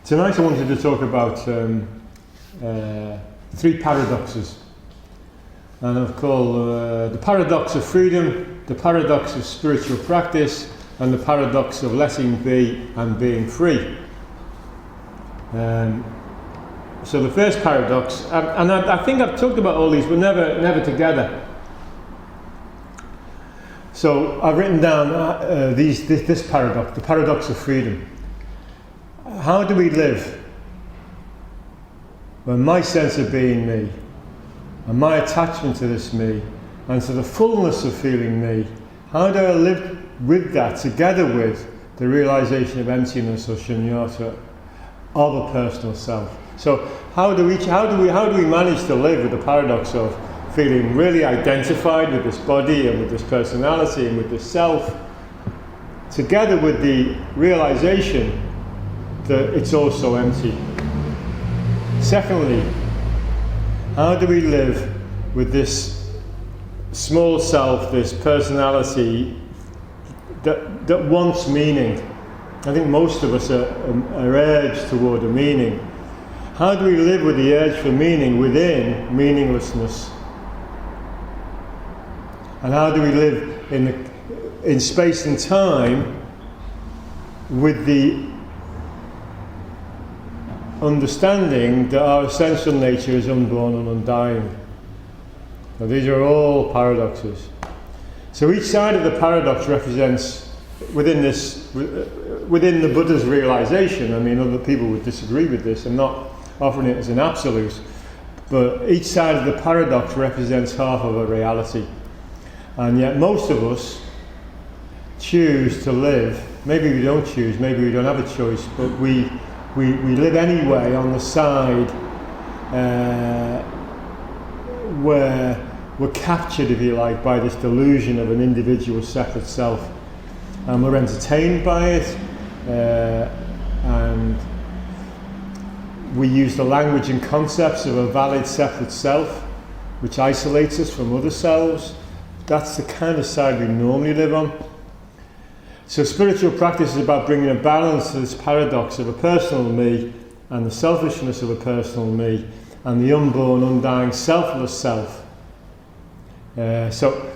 Tonight I wanted to talk about three paradoxes. And I've called the paradox of freedom, the paradox of spiritual practice, and the paradox of letting be and being free. So the first paradox, and I think I've talked about all these, but never together. So I've written down this paradox, the paradox of freedom. How do we live when my sense of being me, and my attachment to this me, and to the fullness of feeling me, how do I live with that together with the realization of emptiness or shunyata of a personal self? So how do we manage to live with the paradox of feeling really identified with this body and with this personality and with this self, together with the realization that it's also empty? Secondly, how do we live with this small self, this personality that wants meaning? I think most of us are urged toward a meaning. How do we live with the urge for meaning within meaninglessness? And how do we live in space and time with the understanding that our essential nature is unborn and undying? Now, these are all paradoxes. So each side of the paradox represents, within the Buddha's realization, I mean, other people would disagree with this. I'm not offering it as an absolute, but each side of the paradox represents half of a reality. And yet most of us choose to live, maybe we don't choose, maybe we don't have a choice, but we live anyway on the side where we're captured, if you like, by this delusion of an individual separate self. And we're entertained by it, and we use the language and concepts of a valid separate self, which isolates us from other selves. That's the kind of side we normally live on. So spiritual practice is about bringing a balance to this paradox of a personal me and the selfishness of a personal me and the unborn, undying, selfless self. So,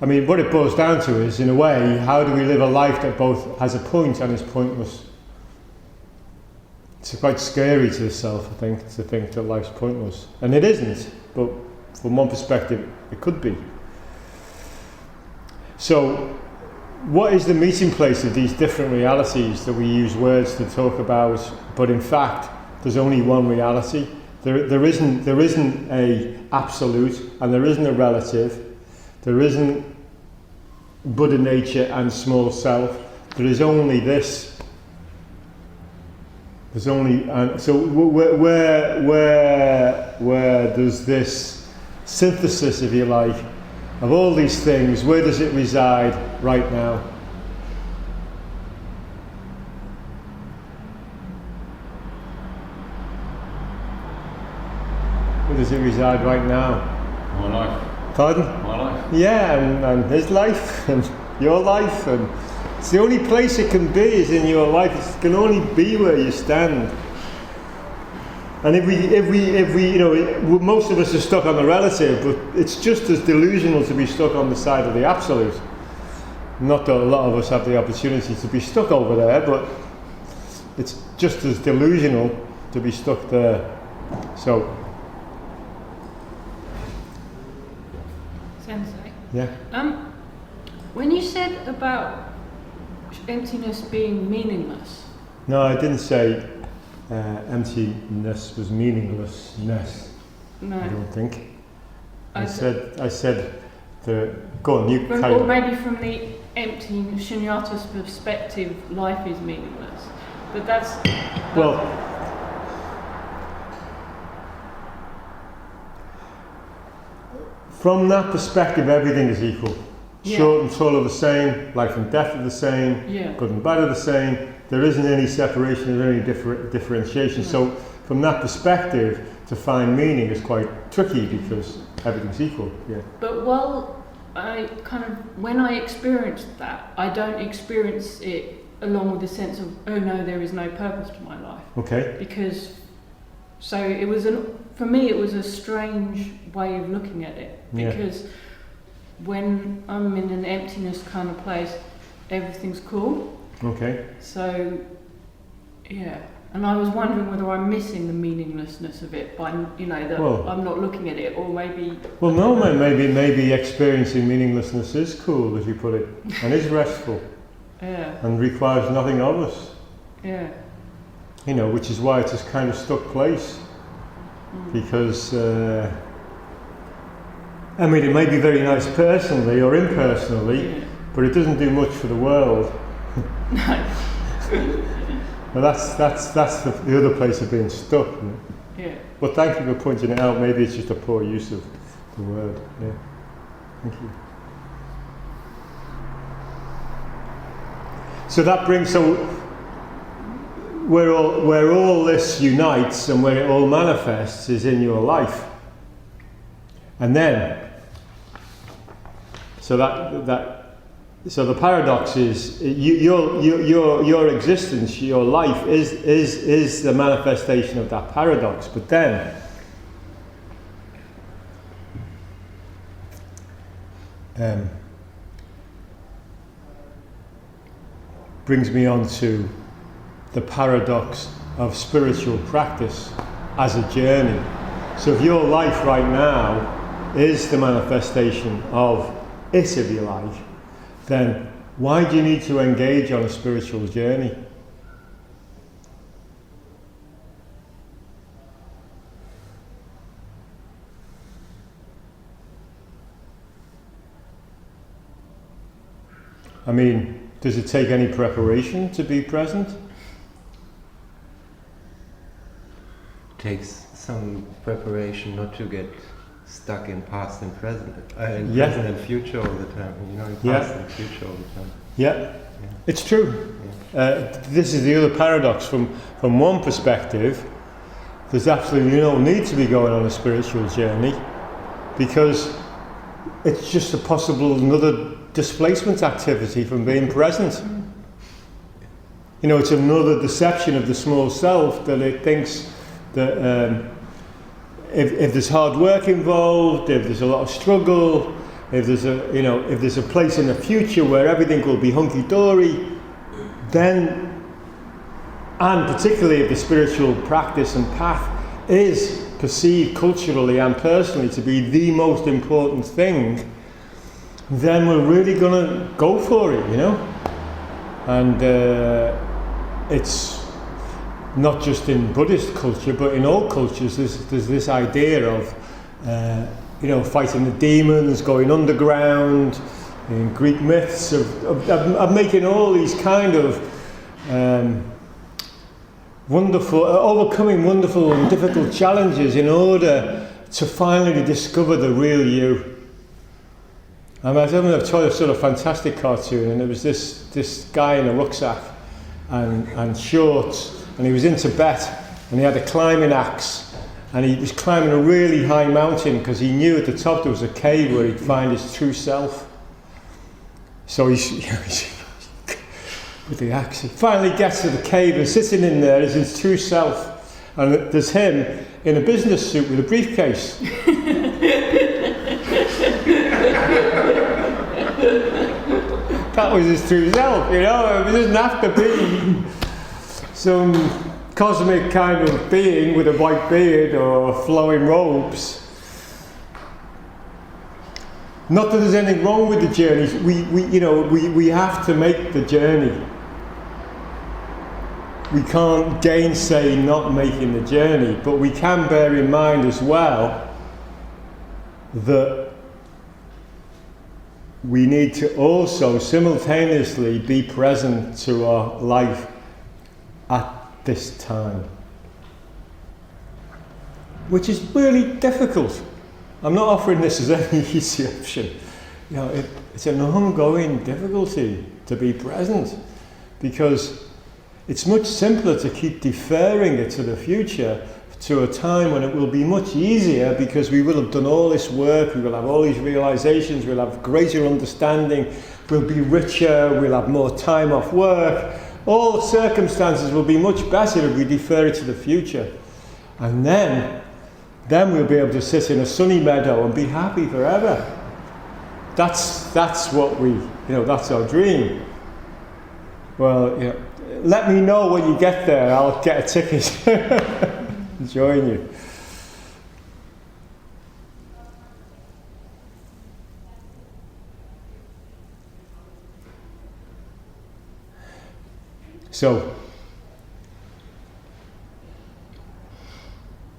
I mean, what it boils down to is, in a way, how do we live a life that both has a point and is pointless? It's quite scary to the self, I think, to think that life's pointless. And it isn't, but from one perspective, it could be. So, what is the meeting place of these different realities that we use words to talk about, but in fact, there's only one reality? There isn't a absolute, and there isn't a relative. There isn't Buddha nature and small self. There is only this. There's only, and so where there's this synthesis, if you like, of all these things, where does it reside right now? Where does it reside right now? My life. Pardon? My life. Yeah, and his life, and your life, and it's the only place it can be is in your life. It can only be where you stand. And if we, you know, most of us are stuck on the relative, but it's just as delusional to be stuck on the side of the absolute. Not that a lot of us have the opportunity to be stuck over there, but it's just as delusional to be stuck there. So, Sensei. yeah. When you said about emptiness being meaningless. No, I didn't say emptiness was meaninglessness. No. I don't think. I said the. Go on, you carry or on. maybe from the empty shunyata's perspective, life is meaningless. But that's. Well, from that perspective, everything is equal. Yeah. Short and tall are the same, life and death are the same, Yeah. good and bad are the same. There isn't any separation, there's any differentiation. So from that perspective, to find meaning is quite tricky because everything's equal. Yeah. But when I experience that, I don't experience it along with the sense of, oh no, there is no purpose to my life. Okay. Because, so it was for me it was a strange way of looking at it, because when I'm in an emptiness kind of place, everything's cool. Okay. So, yeah. And I was wondering whether I'm missing the meaninglessness of it by, that I'm not looking at it, or maybe... Well, no, maybe experiencing meaninglessness is cool, as you put it, and is restful. Yeah. And requires nothing of us. Yeah. Which is why it's this kind of stuck place. Because, it may be very nice personally or impersonally, but it doesn't do much for the world. No. Well, that's the other place of being stuck. Isn't it? Yeah. Well, thank you for pointing it out. Maybe it's just a poor use of the word. Yeah. Thank you. So that brings where all this unites and where it all manifests is in your life. And then, so the paradox is your existence, your life is the manifestation of that paradox. But then, brings me on to the paradox of spiritual practice as a journey. So if your life right now is the manifestation of it, if you like, then why do you need to engage on a spiritual journey? Does it take any preparation to be present? Takes some preparation not to get stuck in past and present, present and future all the time. In past and future all the time. Yeah. It's true. This is the other paradox. From one perspective, there's absolutely no need to be going on a spiritual journey, because it's just a possible another displacement activity from being present. It's another deception of the small self that it thinks that if there's hard work involved, if there's a lot of struggle, if there's a place in the future where everything will be hunky-dory, then, and particularly if the spiritual practice and path is perceived culturally and personally to be the most important thing, then we're really going to go for it, And it's not just in Buddhist culture, but in all cultures, there's this idea of, fighting the demons, going underground, in Greek myths of making all these kind of overcoming wonderful and difficult challenges in order to finally discover the real you. I've told a sort of fantastic cartoon, and there was this guy in a rucksack and shorts, and he was in Tibet, and he had a climbing axe, and he was climbing a really high mountain because he knew at the top there was a cave where he'd find his true self. So he's with the axe, he finally gets to the cave, and sitting in there is his true self, and there's him in a business suit with a briefcase. That was his true self, It doesn't have to be some cosmic kind of being with a white beard or flowing robes. Not that there's anything wrong with the journey. We have to make the journey. We can't gainsay not making the journey, but we can bear in mind as well that we need to also simultaneously be present to our life at this time, which is really difficult. I'm not offering this as any easy option. It's an ongoing difficulty to be present, because it's much simpler to keep deferring it to the future, to a time when it will be much easier, because we will have done all this work, we will have all these realizations, we'll have greater understanding, we'll be richer, we'll have more time off work, all circumstances will be much better if we defer it to the future. And then we'll be able to sit in a sunny meadow and be happy forever. That's what we, that's our dream. Well, let me know when you get there. I'll get a ticket and join you. So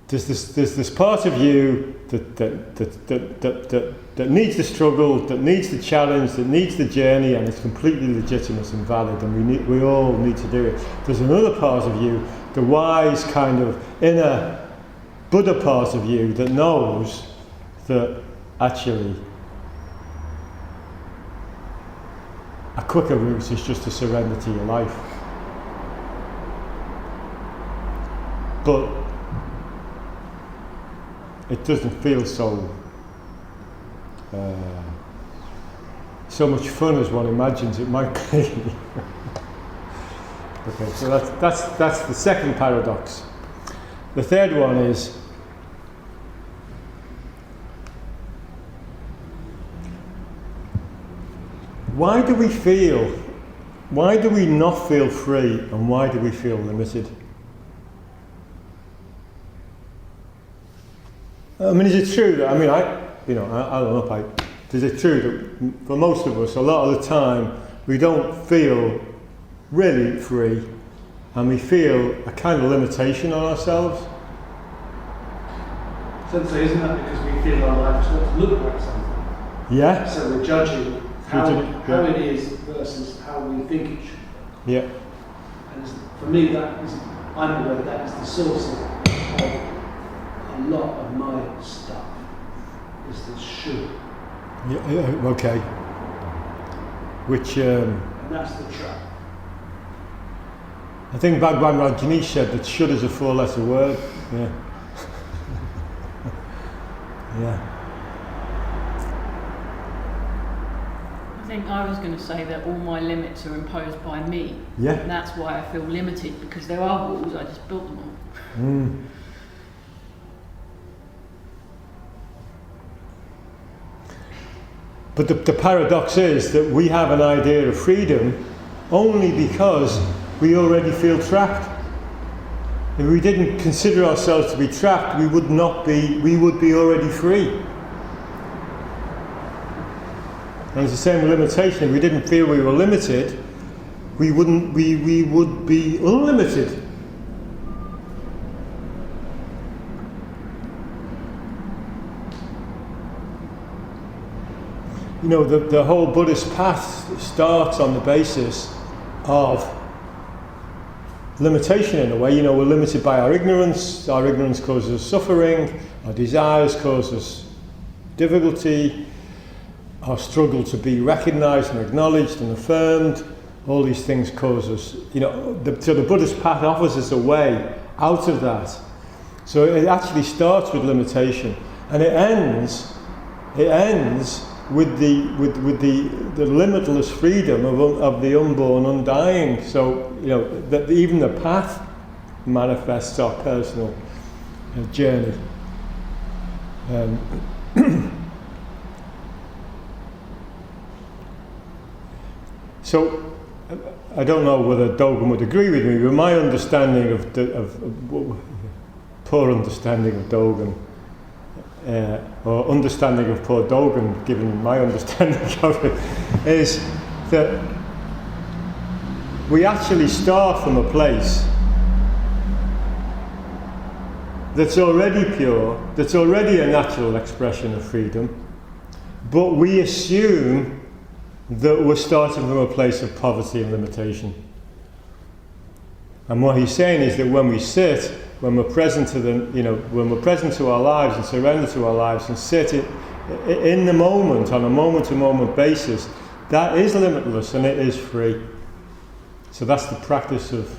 there's this part of you that needs the struggle, that needs the challenge, that needs the journey, and it's completely legitimate and valid, and we all need to do it. There's another part of you, the wise kind of inner Buddha part of you, that knows that actually a quicker route is just to surrender to your life. But it doesn't feel so much fun as one imagines it might be. Okay, so that's the second paradox. The third one is why do we not feel free, and why do we feel limited? I mean, is it true that, I don't know, is it true that for most of us, a lot of the time, we don't feel really free, and we feel a kind of limitation on ourselves? Sensei, isn't that because we feel our lives got to look like something? Yeah. So we're judging how it is versus how we think it should. Yeah. And for me, I'm aware that is the source of a lot of my stuff, is the should. Yeah, okay. Which and that's the trap. I think Bhagwan Rajneesh said that should is a 4-letter word. Yeah. Yeah. I think I was going to say that all my limits are imposed by me. Yeah. And that's why I feel limited, because there are walls, I just built them all. Mm. But the paradox is that we have an idea of freedom only because we already feel trapped. If we didn't consider ourselves to be trapped, we would be already free. And it's the same with limitation. If we didn't feel we were limited, we would be unlimited. The whole Buddhist path starts on the basis of limitation in a way. We're limited by our ignorance causes us suffering, our desires cause us difficulty, our struggle to be recognised and acknowledged and affirmed, all these things cause us, so the Buddhist path offers us a way out of that. So it actually starts with limitation, and it ends with the limitless freedom of the unborn undying. So that even the path manifests our personal journey. So I don't know whether Dogen would agree with me, but my understanding of poor understanding of Dogen. Or understanding of poor Dogen, given my understanding of it, is that we actually start from a place that's already pure, that's already a natural expression of freedom, but we assume that we're starting from a place of poverty and limitation. And what he's saying is that when we sit, when we're present to when we're present to our lives and surrender to our lives and sit in the moment on a moment-to-moment basis, that is limitless and it is free. So that's the practice of.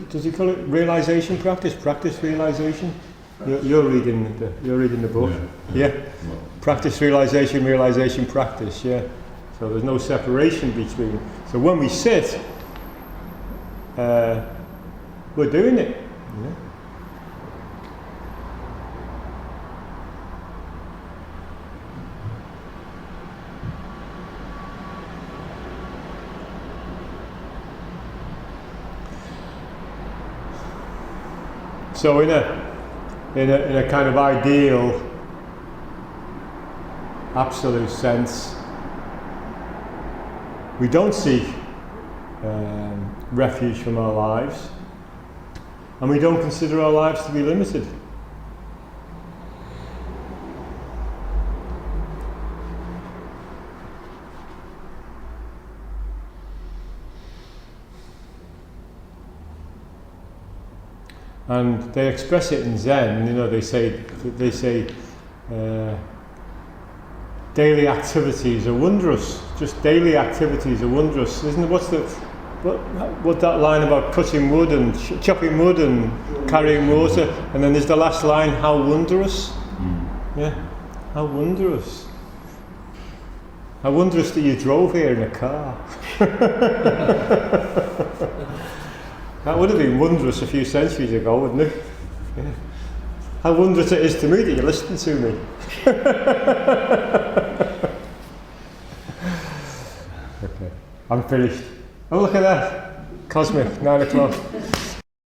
Does he call it realization practice? Practice realization. You're reading the book. Yeah. Practice realization practice. Yeah. So there's no separation between. So when we sit, we're doing it. You know? So in a kind of ideal, absolute sense, we don't seek refuge from our lives, and we don't consider our lives to be limited. And they express it in Zen. You know, they say daily activities are wondrous. Just daily activities are wondrous, isn't it? What that line about cutting wood and chopping wood and carrying water, and then there's the last line, how wondrous. Yeah, how wondrous. How wondrous that you drove here in a car. That would have been wondrous a few centuries ago, wouldn't it? Yeah. How wondrous it is to me that you're listening to me. Okay, I'm finished. Oh, look at that. Cosmic, 9 o'clock.